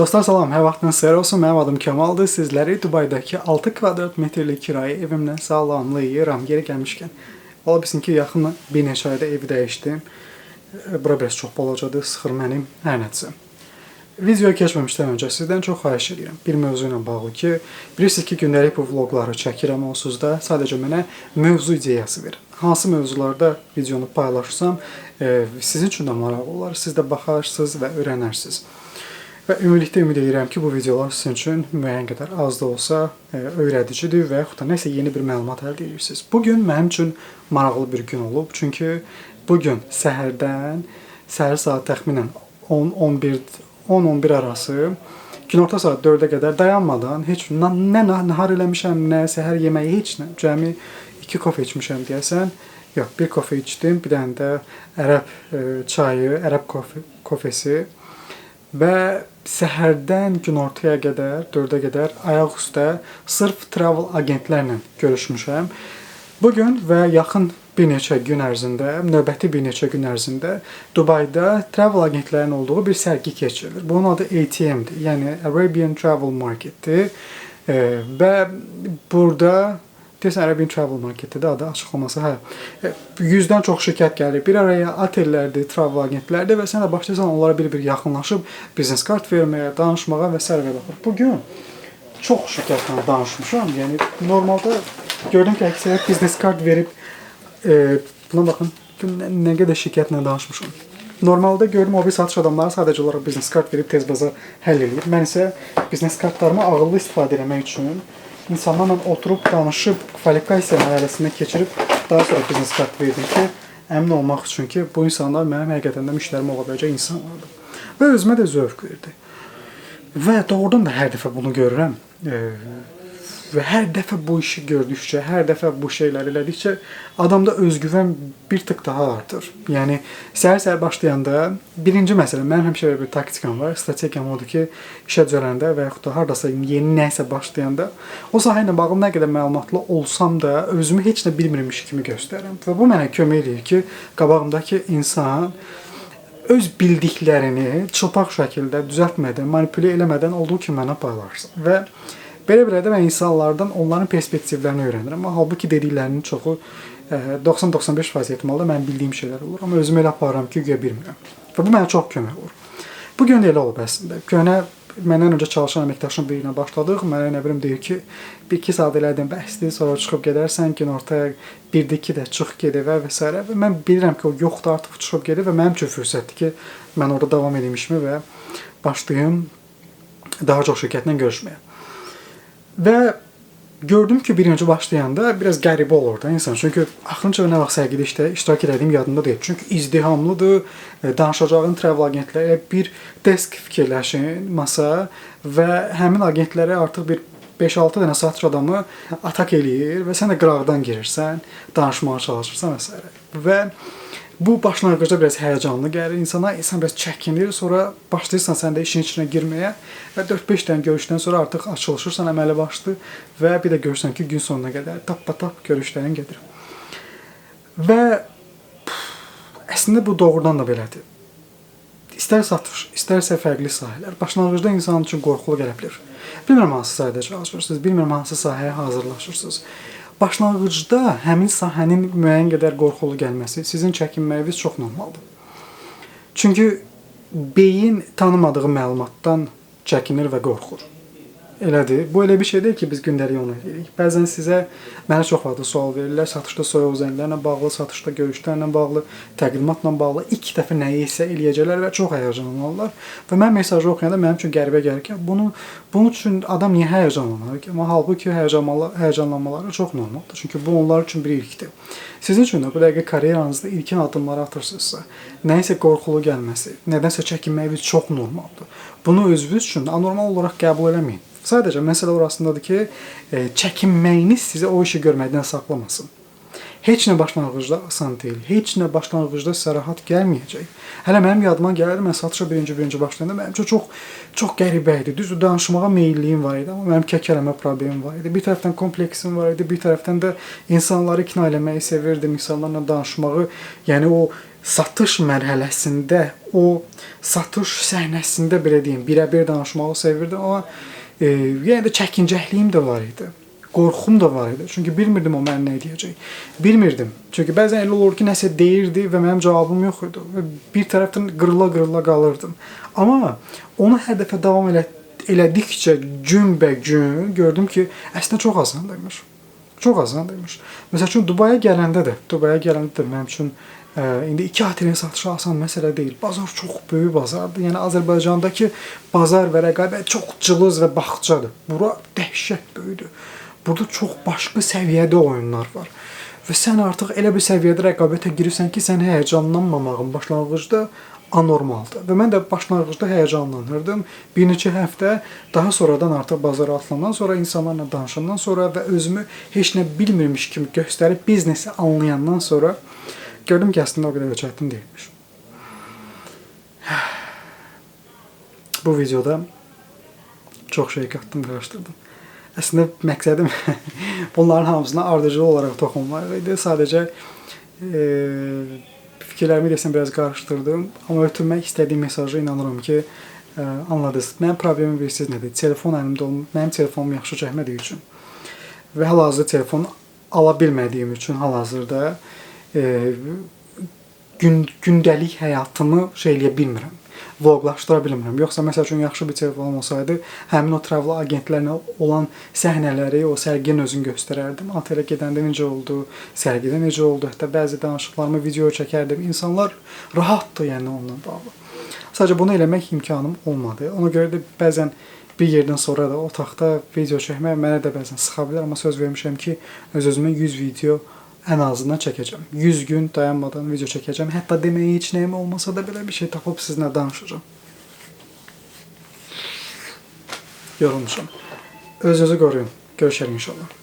Dostlar salam, hər vaxtınız xeyir olsun. Mənim adım Kamaldır. Sizləri Dubaydakı 6 kvadrat metrlik kirayə evimlə salamlayıram. Geri gəlmişkən, ola bilsin ki, yaxın bir neçə ayda evi dəyişdim. Bura biraz çox balacadır, sıxır mənim, hər nədirsə. Videoya keçməmişdən öncə sizdən çox xahiş edirəm. Bir mövzu ilə bağlı ki, bilirsiniz ki, gündəlik bu vloqları çəkirəm onsuz da. Sadəcə mənə mövzu ideyası verin. Hansı mövzularda videonu paylaşırsam, sizin üçün də maraqlı olar. Siz də baxarsınız və öyrənərsiniz. Və ümumilikdə ümid edirəm ki, bu videolar sizin üçün müəyyən qədər az da olsa öyrədicidir və yaxud da nəsə yeni bir məlumat əldə edirsiniz. Bugün mənim üçün maraqlı bir gün olub. Çünki bugün səhər saat təxminən 10-11 arası, günorta saat 4-ə qədər dayanmadan heç nə nahar eləmişəm, nə səhər yeməyi, heç nə. Cəmi 2 kofe içmişəm deyəsən. Yox, 1 kofe içdim, bir dənə də ərəb çayı, ərəb kofesi. Və səhərdən günortaya qədər, 4-ə qədər ayaq üstə sırf travel agentlərlə görüşmüşəm. Bugün və yaxın bir neçə gün ərzində, növbəti bir neçə gün ərzində Dubayda travel agentlərin olduğu bir sərgi keçirilir. Bunun adı ATM-dir, yəni Arabian Travel Market-dir. Və burada deyəsən Arabian Travel Market-dir adı, açıqlaması. 100-dən çox şirkət gəlir. Bir araya otellərdir, travel agentlərdir və sən də başlayırsan onlara bir-bir yaxınlaşıb biznes kart verməyə, danışmağa və s. və baxır. Bugün çox şirkətlə danışmışam. Yəni normalda gördüm ki, əksəriyyət biznes kart verib buna baxın, nə qədər şirkətlə danışmışam. Normalda görürüm o bir satış adamları sadəcə olaraq biznes kart verib tez-baza həll edir. Mən isə biznes kartlarımı ağıllı istifadə etmək üçün insanlarla oturub, danışıb, kvalifikasiya mərhələsində keçirib daha sonra biznes kart verdim ki, əmin olmaq üçün ki, bu insanlar mənim həqiqətən də müştərim ola biləcək insanlardır. Və özümə də zövq verdi. Və doğrudan da hər dəfə bunu görürəm. Və hər dəfə bu işi gördükcə, hər dəfə bu şeylər elədikcə adamda özgüvən bir tık daha artır. Yəni, səhər-səhər başlayanda, birinci məsələ, mənim həmişə bir taktikam var, strategiyam odur ki, işə düzələndə və yaxud da haradasa yeni nəsə başlayanda, o sahə ilə bağlı nə qədər məlumatlı olsam da, özümü heç nə bilmirmiş kimi göstərirəm. Və bu mənə kömək edir ki, qabağımdakı insan öz bildiklərini çılpaq şəkildə düzəltmədən, manipulə eləmədən olduğu kimi mənə paylaşsın. Və belə-belə də mən insanlardan onların perspektivlərini öyrənirəm. Halbuki dediklərinin çoxu 90-95% ehtimalda mən bildiyim şeylər olur. Amma özümü elə aparıram ki, güya bilmirəm. Və bu mənə çox kömək olur. Bu gün də elə olub əslində. Gönə məndən öncə çalışan əməkdaşım birinə başladıq. Mənə nə bilim deyir ki, 1-2 saat elədin bəsdir, sonra çıxıb gedərsən, günortaya 1-2 də çıx gedib və s. Və mən bilirəm ki, o yoxdur, artıq çıxıb gedib və mənim üçün fürsətdir ki, mən orada davam edmişimi və başlayım daha çox şirkətlə görüşməyə. Və gördüm ki, birinci başlayanda biraz qəribə olur da insan. Çünki axırıncı nə vaxt sərgidə iştirak edədiyim yadımda deyil. Çünki izdihamlıdır, danışacağın travel agentlərə bir desk fikirləşin, masa və həmin agentlərə artıq bir 5-6 dənə satış adamı atak eləyir və sən də qıraqdan girirsən, danışmağa çalışırsan və s. Və bu başlanğıcda biraz həyəcanlı gəlir insana, insan biraz çəkinir, sonra başlayırsan sən də işin içinə girməyə və 4-5 dənə görüşdən sonra artıq açılışırsan əməli başlı və bir də görürsən ki, gün sonuna qədər tap-tap görüşlərin gedir. Və əslində bu doğrudan da belədir. İstər satış, istərsə fərqli sahələr. Başlanğıcda insan üçün qorxulu gələ bilər. Bilmirəm hansı sahədə çalışırsınız, bilmirəm hansı sahəyə hazırlaşırsınız. Başlanğıcda həmin sahənin müəyyən qədər qorxulu gəlməsi sizin çəkinməyiniz çox normaldır. Çünki beyin tanımadığı məlumatdan çəkinir və qorxur. Elədir. Bu elə bir şey deyil ki, biz gündəlik onu edirik. Bəzən sizə mənə çox vaxt sual verirlər, satışda soyuq zənglərlə bağlı, satışda görüşlərlə bağlı, təqdimatla bağlı ilk dəfə nəyi isə eləyəcəklər və çox həyəcanlanırlar. Və mən mesajı oxuyanda mənim üçün qəribə gəlir ki, bunun üçün adam niyə həyəcanlanır ki? Amma halbuki həyəcanlanmaları çox normaldır. Çünki bu onlar üçün bir ilkdir. Sizin üçün də bu dəqiqə karyeranızda ilkin addımları atırsınızsa, nəyisə qorxulu gəlməsi, nədənsə çəkinməyiniz çox normaldır. Bunu özünüz üçün anormal olaraq qəbul eləməyin. Sadəcə məsələ orasındadır ki, çəkinməyiniz sizi o işi görməkdən saxlamasın. Heç nə başlanğıcda asan deyil, heç nə başlanğıcda sizə rahat gəlməyəcək. Hələ mənim yadıma gəlir, mən satışa birinci başlayanda mənim üçün çox qəribə idi. Düzdür, danışmağa meyilliyim var idi, amma mənim kəkələmə problemim var idi. Bir tərəfdən kompleksim var idi, bir tərəfdən də insanları ikna eləməyi sevirdim, insanlarla danışmağı, yəni o satış mərhələsində, o satış səhnəsində belə deyim, birə-bir danışmağı sevirdim, amma yenə də çəkincəhliyim də var idi. Qorxum da var idi. Çünki bilmirdim o mənə nə deyəcək. Bilmirdim. Çünki bəzən elə olur ki, nəsə deyirdi və mənim cavabım yox idi. Və bir tərəfdən qırıla-qırıla qalırdım. Amma onu hər dəfə davam elədikcə gün-bə-gün gördüm ki, əslində çox asandır. Çox asandır. Məsəl üçün Dubaya gələndə də mənim üçün indi 2 otelin satışı asan məsələ deyil. Bazar çox böyük bazardır. Yəni Azərbaycandakı bazar və rəqabət çox cılız və bağçadır. Bura dəhşət böyükdür. Burada çox başqa səviyyədə oyunlar var. Və sən artıq elə bir səviyyədə rəqabətə girirsən ki, sən həyəcanlanmamağın başlanğıcda anormaldır. Və mən də başlanğıcda həyəcanlanırdım. Bir neçə həftə, daha sonradan artıq bazara atılandan sonra, insanlarla danışandan sonra və özümü heç nə bilmirmiş kimi göstərib biznesi anlayandan sonra gördüm ki, əslində o qədər də çətin deyilmiş. Bu videoda çox şey qatdım, qarışdırdım. Əslində məqsədim bunların hamısına ardıcıl olaraq toxunmaq idi. Sadəcə fikirlərimi desəm biraz qarışdırdım, amma ötürmək istədiyim mesajı inanıram ki, anladınız. Mənim problemim bilirsiniz nədir? Telefon əlimdə olmur, mənim telefonum yaxşı çəkmədiyi üçün və hal-hazırda telefon ala bilmədiyim üçün hal-hazırda gündəlik həyatımı eləyə bilmirəm. Vloqlaşdıra bilmirəm. Yoxsa məsəl üçün yaxşı bir telefonum olsaydı, həmin o travel agentlərlə olan səhnələri, o sərginin özünü göstərərdim. Otelə gedəndə necə oldu, sərgidə necə oldu, hətta bəzi danışıqlarımı video çəkərdim. İnsanlar rahatdır, yəni onunla bağlı. Sadəcə bunu eləmək imkanım olmadı. Ona görə də bəzən bir yerdən sonra da otaqda video çəkmək mənə də bəzən sıxa bilər, amma söz vermişəm ki, öz-özümə 100 video ən azından çəkəcəm. 100 gün dayanmadan video çəkəcəm. Hətta deməyə heç nəyim olmasa da belə bir şey tapıb sizinlə danışacağım. Yorulmuşam. Öz-özü qoruyun. Görüşərik inşallah.